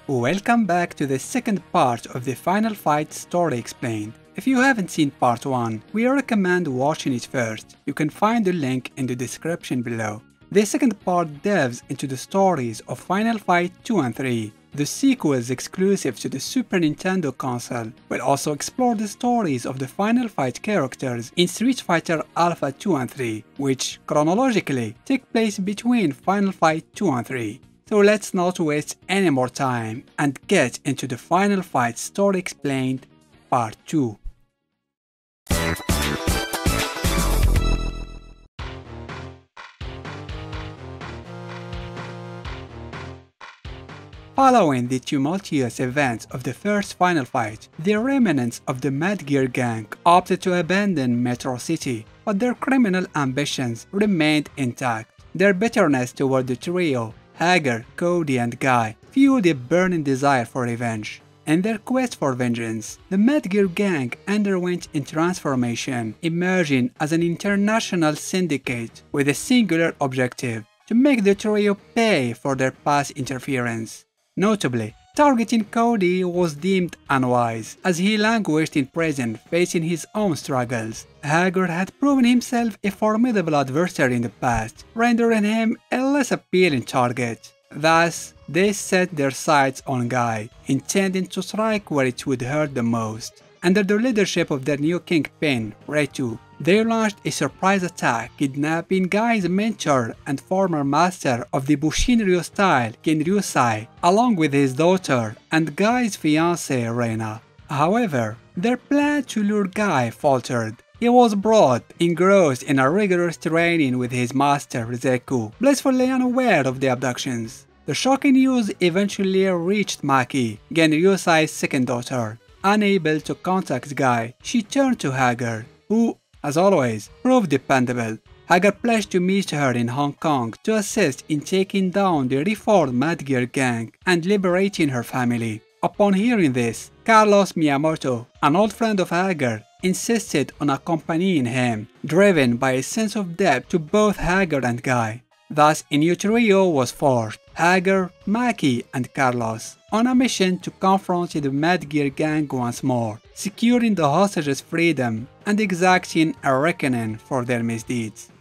Welcome back to the second part of the Final Fight story explained. If you haven't seen part 1, we recommend watching it first. You can find the link in the description below. The second part delves into the stories of Final Fight 2 and 3. The sequels exclusive to the Super Nintendo console will also explore the stories of the Final Fight characters in Street Fighter Alpha 2 and 3, which chronologically take place between Final Fight 2 and 3. So let's not waste any more time and get into the Final Fight story explained part 2. Following the tumultuous events of the first Final Fight, the remnants of the Mad Gear gang opted to abandon Metro City, but their criminal ambitions remained intact. Their bitterness toward the trio, Hager, Cody and Guy, fueled a burning desire for revenge. In their quest for vengeance, the Mad Gear gang underwent a transformation, emerging as an international syndicate with a singular objective: to make the trio pay for their past interference. Notably, targeting Cody was deemed unwise, as he languished in prison facing his own struggles. Hager had proven himself a formidable adversary in the past, rendering him a less appealing target. Thus, they set their sights on Guy, intending to strike where it would hurt the most. Under the leadership of their new kingpin, Retu, they launched a surprise attack, kidnapping Guy's mentor and former master of the Bushinryu style, Genryusai, along with his daughter and Guy's fiancée, Reina. However, their plan to lure Guy faltered. He was brought, engrossed in a rigorous training with his master, Zeku, blissfully unaware of the abductions. The shocking news eventually reached Maki, Genryusai's second daughter. Unable to contact Guy, she turned to Hager, who, as always, proved dependable. Hager pledged to meet her in Hong Kong to assist in taking down the reformed Mad Gear gang and liberating her family. Upon hearing this, Carlos Miyamoto, an old friend of Hager, insisted on accompanying him, driven by a sense of debt to both Hager and Guy. Thus, a new trio was forged: Hager, Maki, and Carlos, on a mission to confront the Mad Gear gang once more, securing the hostages' freedom and exacting a reckoning for their misdeeds.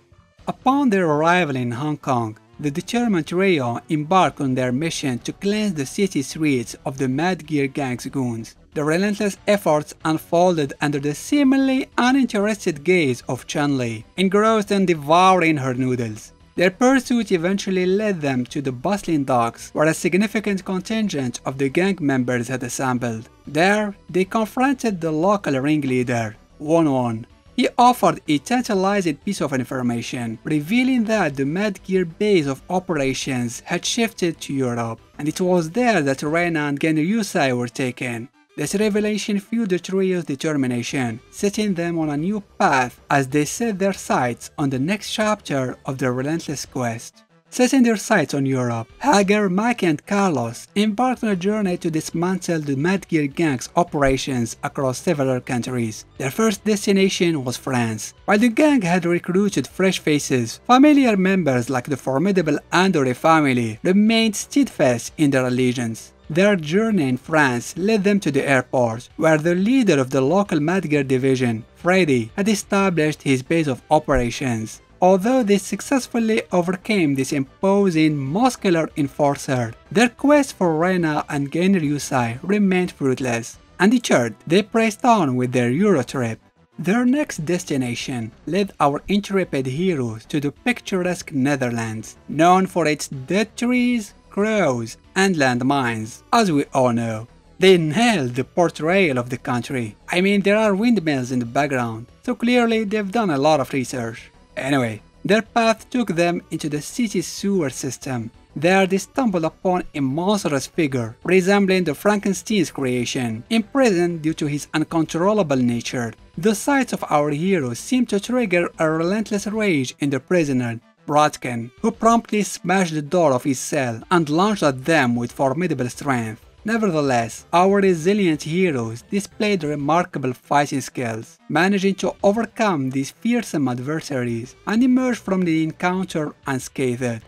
Upon their arrival in Hong Kong, the determined trio embarked on their mission to cleanse the city streets of the Mad Gear gang's goons. The relentless efforts unfolded under the seemingly uninterested gaze of Chun-Li, engrossed in devouring her noodles. Their pursuit eventually led them to the bustling docks, where a significant contingent of the gang members had assembled. There, they confronted the local ringleader, Won-Won. He offered a tantalizing piece of information, revealing that the Mad Gear base of operations had shifted to Europe, and it was there that Reina and Genryusai were taken. This revelation fueled the trio's determination, setting them on a new path as they set their sights on the next chapter of their relentless quest. Setting their sights on Europe, Hager, Maki and Carlos embarked on a journey to dismantle the Mad Gear gang's operations across several countries. Their first destination was France. While the gang had recruited fresh faces, familiar members like the formidable Andore family remained steadfast in their allegiance. Their journey in France led them to the airport, where the leader of the local Mad Gear division, Freddy, had established his base of operations. Although they successfully overcame this imposing, muscular enforcer, their quest for Reina and Genryusai remained fruitless. Undeterred, they pressed on with their Euro trip. Their next destination led our intrepid heroes to the picturesque Netherlands, known for its dead trees, crows, and landmines, as we all know. They nailed the portrayal of the country. I mean, there are windmills in the background, so clearly they've done a lot of research. Anyway, their path took them into the city's sewer system. There they stumbled upon a monstrous figure resembling the Frankenstein's creation, imprisoned due to his uncontrollable nature. The sights of our heroes seemed to trigger a relentless rage in the prisoner, Brodkin, who promptly smashed the door of his cell and launched at them with formidable strength. Nevertheless, our resilient heroes displayed remarkable fighting skills, managing to overcome these fearsome adversaries and emerge from the encounter unscathed.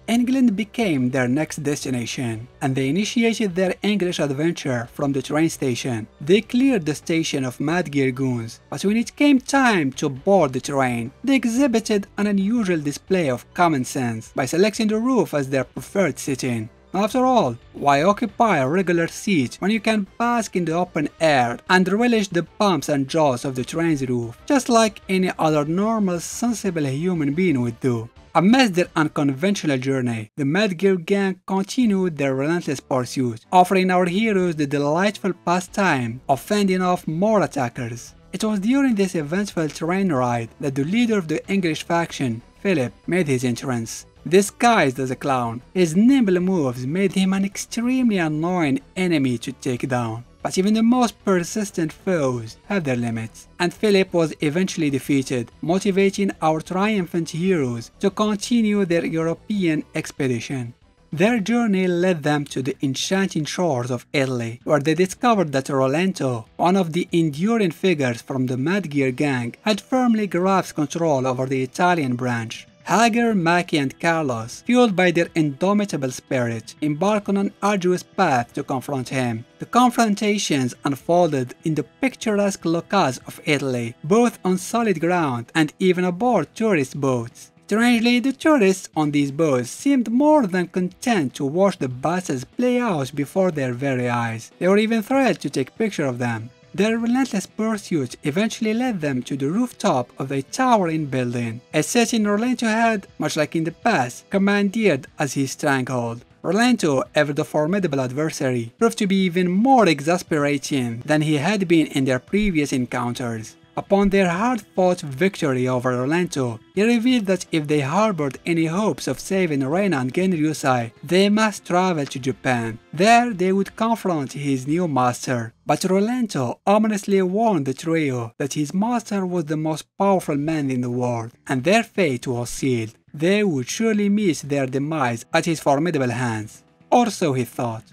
England became their next destination, and they initiated their English adventure from the train station. They cleared the station of Madgear goons, but when it came time to board the train, they exhibited an unusual display of common sense by selecting the roof as their preferred sitting. After all, why occupy a regular seat when you can bask in the open air and relish the bumps and jaws of the train's roof, just like any other normal, sensible human being would do? Amidst their unconventional journey, the Madgear gang continued their relentless pursuit, offering our heroes the delightful pastime of fending off more attackers. It was during this eventful train ride that the leader of the English faction, Philip, made his entrance. Disguised as a clown, his nimble moves made him an extremely annoying enemy to take down. But even the most persistent foes have their limits, and Philip was eventually defeated, motivating our triumphant heroes to continue their European expedition. Their journey led them to the enchanting shores of Italy, where they discovered that Rolento, one of the enduring figures from the Madgear gang, had firmly grasped control over the Italian branch. Hager, Mackie, and Carlos, fueled by their indomitable spirit, embarked on an arduous path to confront him. The confrontations unfolded in the picturesque locales of Italy, both on solid ground and even aboard tourist boats. Strangely, the tourists on these boats seemed more than content to watch the battles play out before their very eyes. They were even thrilled to take pictures of them. Their relentless pursuit eventually led them to the rooftop of a towering building, a setting Rolento had, much like in the past, commandeered as his stronghold. Rolento, ever the formidable adversary, proved to be even more exasperating than he had been in their previous encounters. Upon their hard-fought victory over Rolento, he revealed that if they harbored any hopes of saving Reina and Genryusai, they must travel to Japan. There they would confront his new master. But Rolento ominously warned the trio that his master was the most powerful man in the world, and their fate was sealed. They would surely meet their demise at his formidable hands. Or so he thought.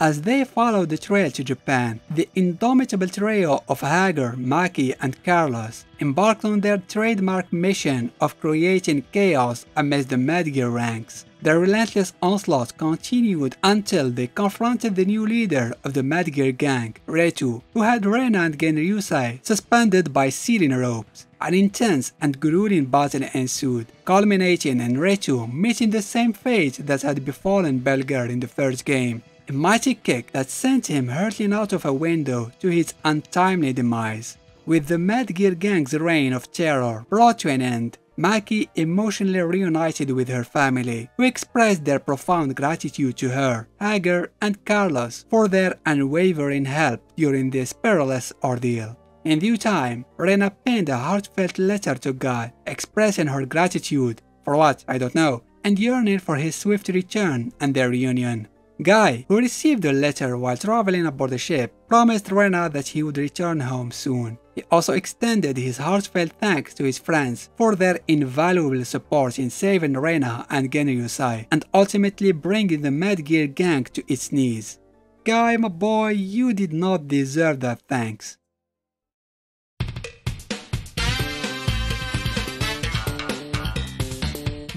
As they followed the trail to Japan, the indomitable trio of Hager, Mackie, and Carlos embarked on their trademark mission of creating chaos amidst the Madgear ranks. Their relentless onslaught continued until they confronted the new leader of the Madgear gang, Retu, who had Reina and Genryusai suspended by sealing ropes. An intense and grueling battle ensued, culminating in Retu meeting the same fate that had befallen Belger in the first game. A mighty kick that sent him hurtling out of a window to his untimely demise. With the Madgear gang's reign of terror brought to an end, Mackie emotionally reunited with her family, who expressed their profound gratitude to her, Hager, and Carlos for their unwavering help during this perilous ordeal. In due time, Rena penned a heartfelt letter to God, expressing her gratitude for what, I don't know, and yearning for his swift return and their reunion. Guy, who received the letter while traveling aboard the ship, promised Rena that he would return home soon. He also extended his heartfelt thanks to his friends for their invaluable support in saving Rena and Genryusai, and ultimately bringing the Madgear gang to its knees. Guy, my boy, you did not deserve that thanks.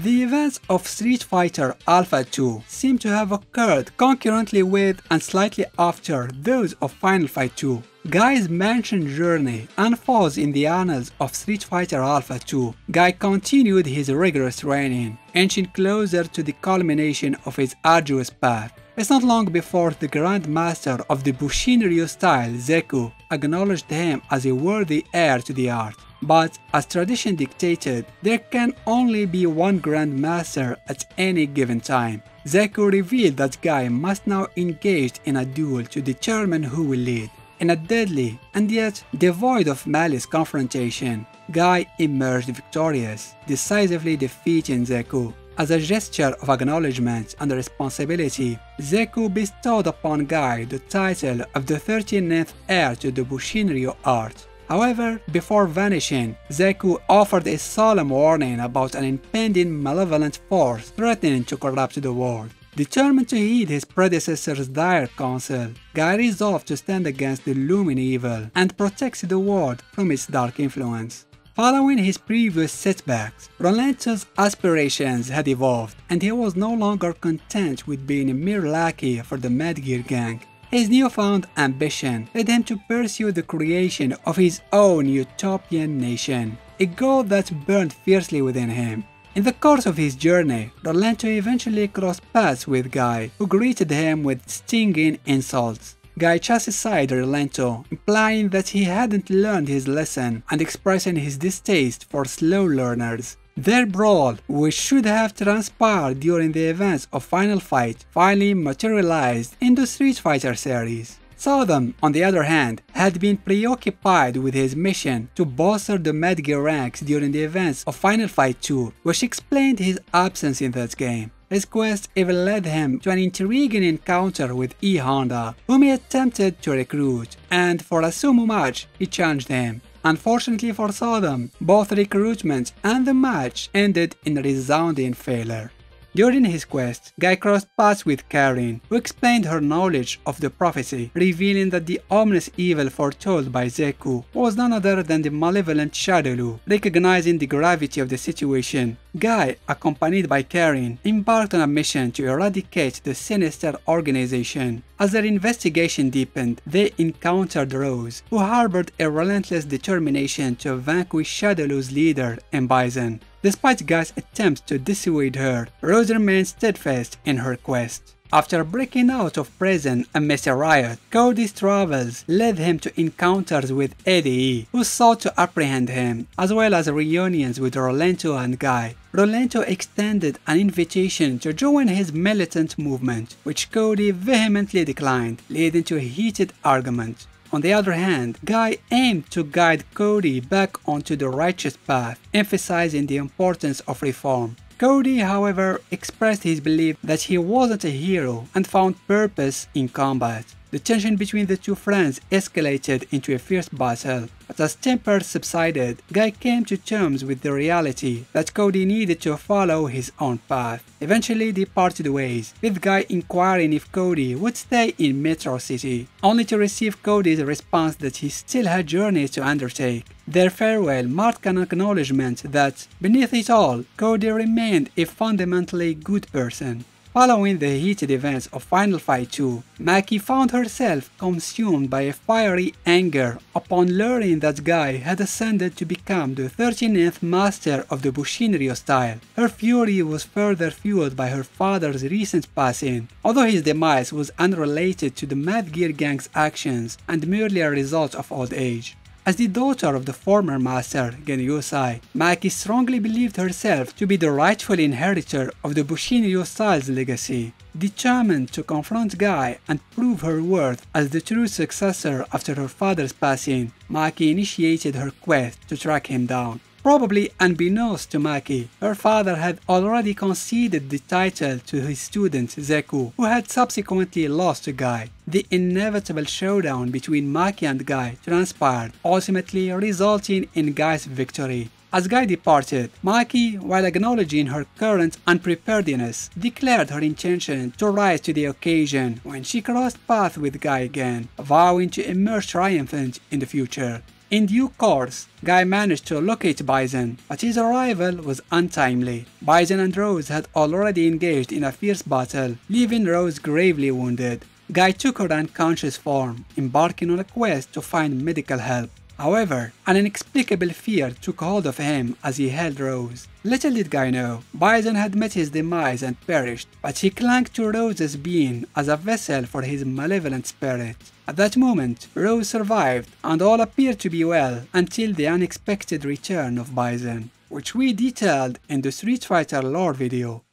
The events of Street Fighter Alpha 2 seem to have occurred concurrently with and slightly after those of Final Fight 2. Guy's mentioned journey unfolds in the annals of Street Fighter Alpha 2. Guy continued his rigorous training, inching closer to the culmination of his arduous path. It's not long before the Grand Master of the Bushinryu style, Zeku, acknowledged him as a worthy heir to the art. But, as tradition dictated, there can only be one Grand Master at any given time. Zeku revealed that Guy must now engage in a duel to determine who will lead. In a deadly, and yet devoid of malice confrontation, Guy emerged victorious, decisively defeating Zeku. As a gesture of acknowledgement and responsibility, Zeku bestowed upon Guy the title of the 39th heir to the Bushinryu art. However, before vanishing, Zeku offered a solemn warning about an impending malevolent force threatening to corrupt the world. Determined to heed his predecessor's dire counsel, Guy resolved to stand against the looming evil and protect the world from its dark influence. Following his previous setbacks, Rolento's aspirations had evolved, and he was no longer content with being a mere lackey for the Mad Gear gang. His newfound ambition led him to pursue the creation of his own utopian nation, a goal that burned fiercely within him. In the course of his journey, Rolento eventually crossed paths with Guy, who greeted him with stinging insults. Guy chased aside Rolento, implying that he hadn't learned his lesson and expressing his distaste for slow learners. Their brawl, which should have transpired during the events of Final Fight, finally materialized in the Street Fighter series. Sodom, on the other hand, had been preoccupied with his mission to bolster the Mad Gear ranks during the events of Final Fight 2, which explained his absence in that game. His quest even led him to an intriguing encounter with E Honda, whom he attempted to recruit, and for a sumo match, he challenged him. Unfortunately for Sodom, both recruitment and the match ended in resounding failure. During his quest, Guy crossed paths with Karin, who explained her knowledge of the prophecy, revealing that the ominous evil foretold by Zeku was none other than the malevolent Shadowloo. Recognizing the gravity of the situation, Guy, accompanied by Karin, embarked on a mission to eradicate the sinister organization. As their investigation deepened, they encountered Rose, who harbored a relentless determination to vanquish Shadowloo's leader, Bison. Despite Guy's attempts to dissuade her, Rose remained steadfast in her quest. After breaking out of prison amidst a riot, Cody's travels led him to encounters with Eddie, who sought to apprehend him, as well as reunions with Rolento and Guy. Rolento extended an invitation to join his militant movement, which Cody vehemently declined, leading to a heated argument. On the other hand, Guy aimed to guide Cody back onto the righteous path, emphasizing the importance of reform. Cody, however, expressed his belief that he wasn't a hero and found purpose in combat. The tension between the two friends escalated into a fierce battle, but as temper subsided, Guy came to terms with the reality that Cody needed to follow his own path. Eventually they parted ways, with Guy inquiring if Cody would stay in Metro City, only to receive Cody's response that he still had journeys to undertake. Their farewell marked an acknowledgement that, beneath it all, Cody remained a fundamentally good person. Following the heated events of Final Fight 2, Maki found herself consumed by a fiery anger upon learning that Guy had ascended to become the 13th master of the Bushinryu style. Her fury was further fueled by her father's recent passing, although his demise was unrelated to the Mad Gear gang's actions and merely a result of old age. As the daughter of the former master, Genyusai, Maki strongly believed herself to be the rightful inheritor of the Bushinryu style's legacy. Determined to confront Guy and prove her worth as the true successor after her father's passing, Maki initiated her quest to track him down. Probably unbeknownst to Maki, her father had already conceded the title to his student Zeku, who had subsequently lost to Guy. The inevitable showdown between Maki and Guy transpired, ultimately resulting in Guy's victory. As Guy departed, Maki, while acknowledging her current unpreparedness, declared her intention to rise to the occasion when she crossed paths with Guy again, vowing to emerge triumphant in the future. In due course, Guy managed to locate Bison, but his arrival was untimely. Bison and Rose had already engaged in a fierce battle, leaving Rose gravely wounded. Guy took her unconscious form, embarking on a quest to find medical help. However, an inexplicable fear took hold of him as he held Rose. Little did Guy know, Bison had met his demise and perished, but he clung to Rose's being as a vessel for his malevolent spirit. At that moment, Rose survived, and all appeared to be well until the unexpected return of Bison, which we detailed in the Street Fighter lore video.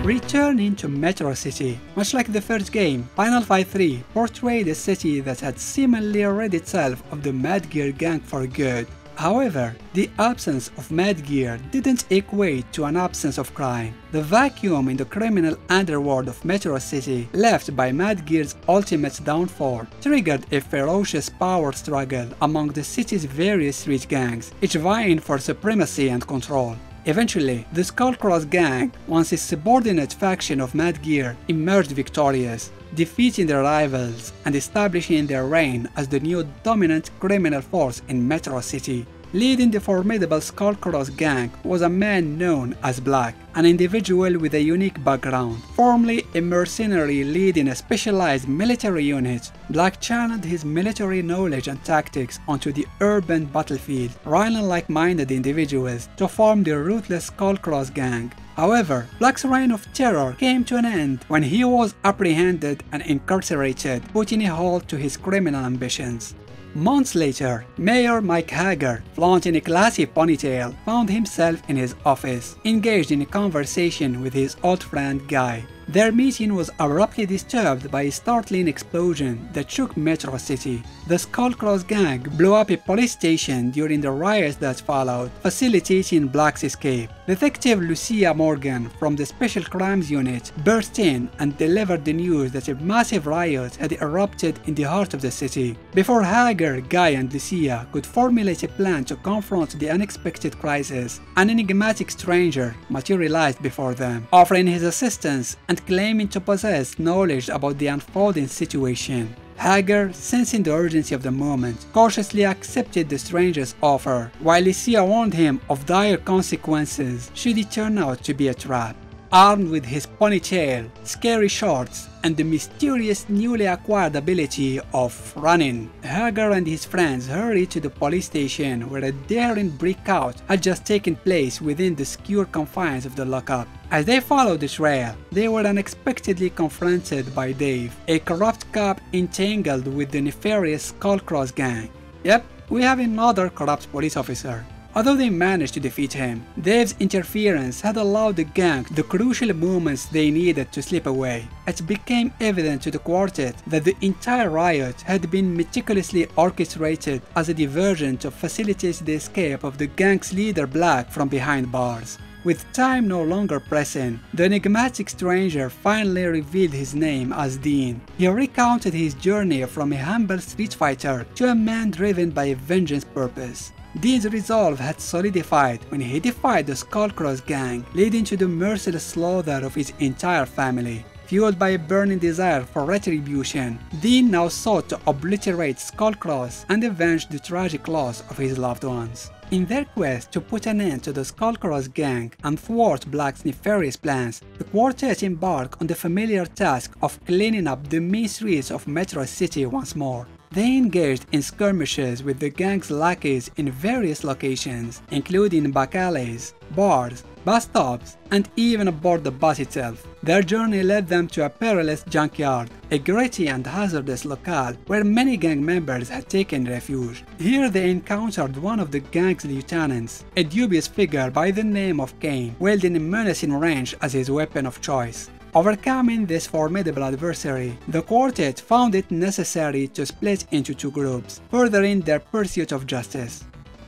Returning to Metro City, much like the first game, Final Fight 3 portrayed a city that had seemingly rid itself of the Mad Gear gang for good. However, the absence of Mad Gear didn't equate to an absence of crime. The vacuum in the criminal underworld of Metro City, left by Mad Gear's ultimate downfall, triggered a ferocious power struggle among the city's various street gangs, each vying for supremacy and control. Eventually, the Skullcross gang, once a subordinate faction of Mad Gear, emerged victorious. defeating their rivals and establishing their reign as the new dominant criminal force in Metro City. Leading the formidable Skullcross gang was a man known as Black, an individual with a unique background. Formerly a mercenary leading a specialized military unit, Black channeled his military knowledge and tactics onto the urban battlefield, rallying like-minded individuals to form the ruthless Skullcross gang. However, Black's reign of terror came to an end when he was apprehended and incarcerated, putting a halt to his criminal ambitions. Months later, Mayor Mike Hager, flaunting a classy ponytail, found himself in his office, engaged in a conversation with his old friend Guy. Their meeting was abruptly disturbed by a startling explosion that shook Metro City. The Skullcross gang blew up a police station during the riots that followed, facilitating Black's escape. Detective Lucia Morgan from the Special Crimes Unit burst in and delivered the news that a massive riot had erupted in the heart of the city. Before Hager, Guy and Lucia could formulate a plan to confront the unexpected crisis, an enigmatic stranger materialized before them, offering his assistance and claiming to possess knowledge about the unfolding situation. Hager, sensing the urgency of the moment, cautiously accepted the stranger's offer, while Lucia warned him of dire consequences should it turn out to be a trap. Armed with his ponytail, scary shorts, and the mysterious newly acquired ability of running, Hager and his friends hurried to the police station where a daring breakout had just taken place within the secure confines of the lockup. As they followed the trail, they were unexpectedly confronted by Dave, a corrupt cop entangled with the nefarious Skullcross gang. Yep, we have another corrupt police officer. Although they managed to defeat him, Dave's interference had allowed the gang the crucial moments they needed to slip away. It became evident to the quartet that the entire riot had been meticulously orchestrated as a diversion to facilitate the escape of the gang's leader Black from behind bars. With time no longer pressing, the enigmatic stranger finally revealed his name as Dean. He recounted his journey from a humble street fighter to a man driven by a vengeance purpose. Dean's resolve had solidified when he defied the Skullcross gang, leading to the merciless slaughter of his entire family. Fueled by a burning desire for retribution, Dean now sought to obliterate Skullcross and avenge the tragic loss of his loved ones. In their quest to put an end to the Skullcross gang and thwart Black's nefarious plans, the quartet embarked on the familiar task of cleaning up the main streets of Metro City once more. They engaged in skirmishes with the gang's lackeys in various locations, including back alleys, bars, bus stops, and even aboard the bus itself. Their journey led them to a perilous junkyard, a gritty and hazardous locale where many gang members had taken refuge. Here they encountered one of the gang's lieutenants, a dubious figure by the name of Kane, wielding a menacing wrench as his weapon of choice. Overcoming this formidable adversary, the quartet found it necessary to split into two groups, furthering their pursuit of justice.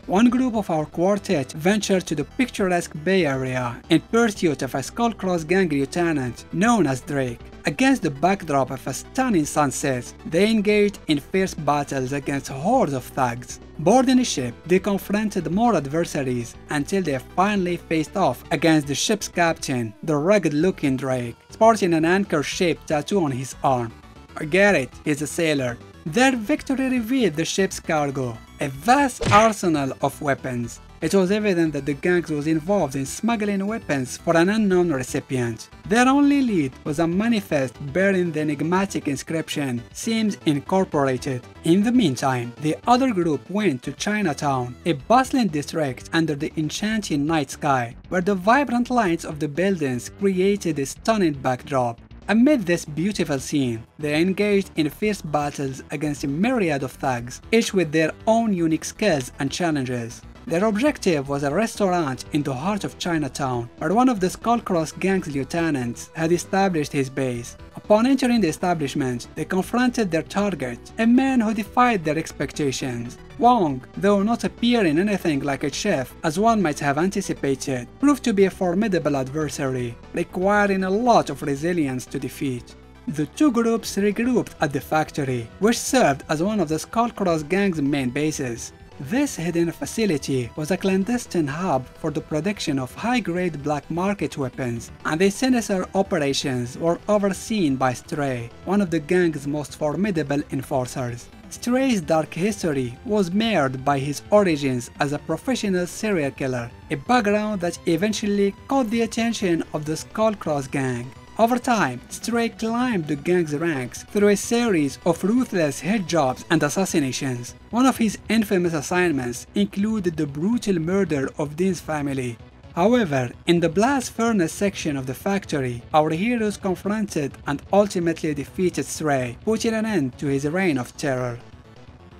One group of our quartet ventured to the picturesque Bay Area in pursuit of a Skullcross gang lieutenant known as Drake. Against the backdrop of a stunning sunset, they engaged in fierce battles against hordes of thugs. Boarding a ship, they confronted more adversaries until they finally faced off against the ship's captain, the rugged-looking Drake, sporting an anchor-shaped tattoo on his arm. I get it, he's a sailor. Their victory revealed the ship's cargo, a vast arsenal of weapons. It was evident that the gang was involved in smuggling weapons for an unknown recipient. Their only lead was a manifest bearing the enigmatic inscription "Seems Incorporated." In the meantime, the other group went to Chinatown, a bustling district under the enchanting night sky, where the vibrant lights of the buildings created a stunning backdrop. Amid this beautiful scene, they engaged in fierce battles against a myriad of thugs, each with their own unique skills and challenges. Their objective was a restaurant in the heart of Chinatown, where one of the Skullcross gang's lieutenants had established his base. Upon entering the establishment, they confronted their target, a man who defied their expectations. Wong, though not appearing anything like a chef as one might have anticipated, proved to be a formidable adversary, requiring a lot of resilience to defeat. The two groups regrouped at the factory, which served as one of the Skullcross gang's main bases. This hidden facility was a clandestine hub for the production of high-grade black market weapons, and the sinister operations were overseen by Stray, one of the gang's most formidable enforcers. Stray's dark history was marred by his origins as a professional serial killer, a background that eventually caught the attention of the Skullcross gang. Over time, Stray climbed the gang's ranks through a series of ruthless hit jobs and assassinations. One of his infamous assignments included the brutal murder of Dean's family. However, in the blast furnace section of the factory, our heroes confronted and ultimately defeated Stray, putting an end to his reign of terror.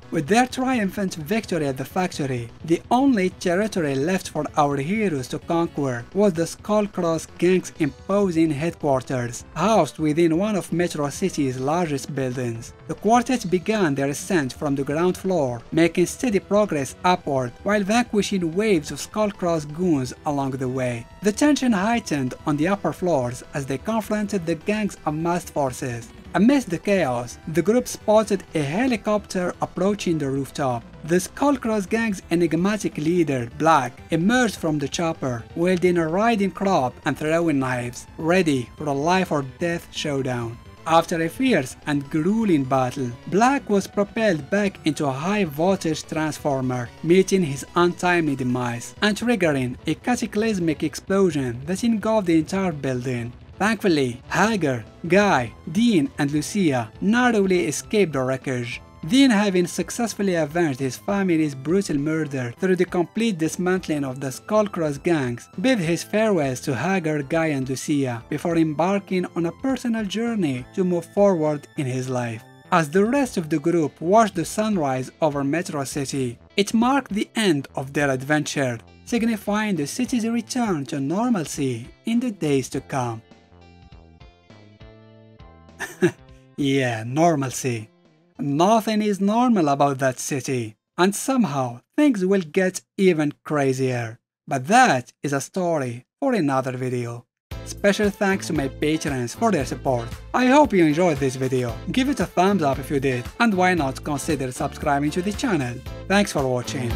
With their triumphant victory at the factory, the only territory left for our heroes to conquer was the Skullcross gang's imposing headquarters, housed within one of Metro City's largest buildings. The quartet began their ascent from the ground floor, making steady progress upward while vanquishing waves of Skullcross goons along the way. The tension heightened on the upper floors as they confronted the gang's amassed forces. Amidst the chaos, the group spotted a helicopter approaching the rooftop. The Skullcross gang's enigmatic leader, Black, emerged from the chopper, wielding a riding crop and throwing knives, ready for a life-or-death showdown. After a fierce and grueling battle, Black was propelled back into a high-voltage transformer, meeting his untimely demise, and triggering a cataclysmic explosion that engulfed the entire building. Thankfully, Hagar, Guy, Dean, and Lucia narrowly escaped the wreckage. Dean, having successfully avenged his family's brutal murder through the complete dismantling of the Skullcross gangs, bid his farewells to Hagar, Guy, and Lucia before embarking on a personal journey to move forward in his life. As the rest of the group watched the sunrise over Metro City, it marked the end of their adventure, signifying the city's return to normalcy in the days to come. Yeah, normalcy. Nothing is normal about that city, and somehow things will get even crazier. But that is a story for another video. Special thanks to my patrons for their support. I hope you enjoyed this video. Give it a thumbs up if you did, and why not consider subscribing to the channel. Thanks for watching.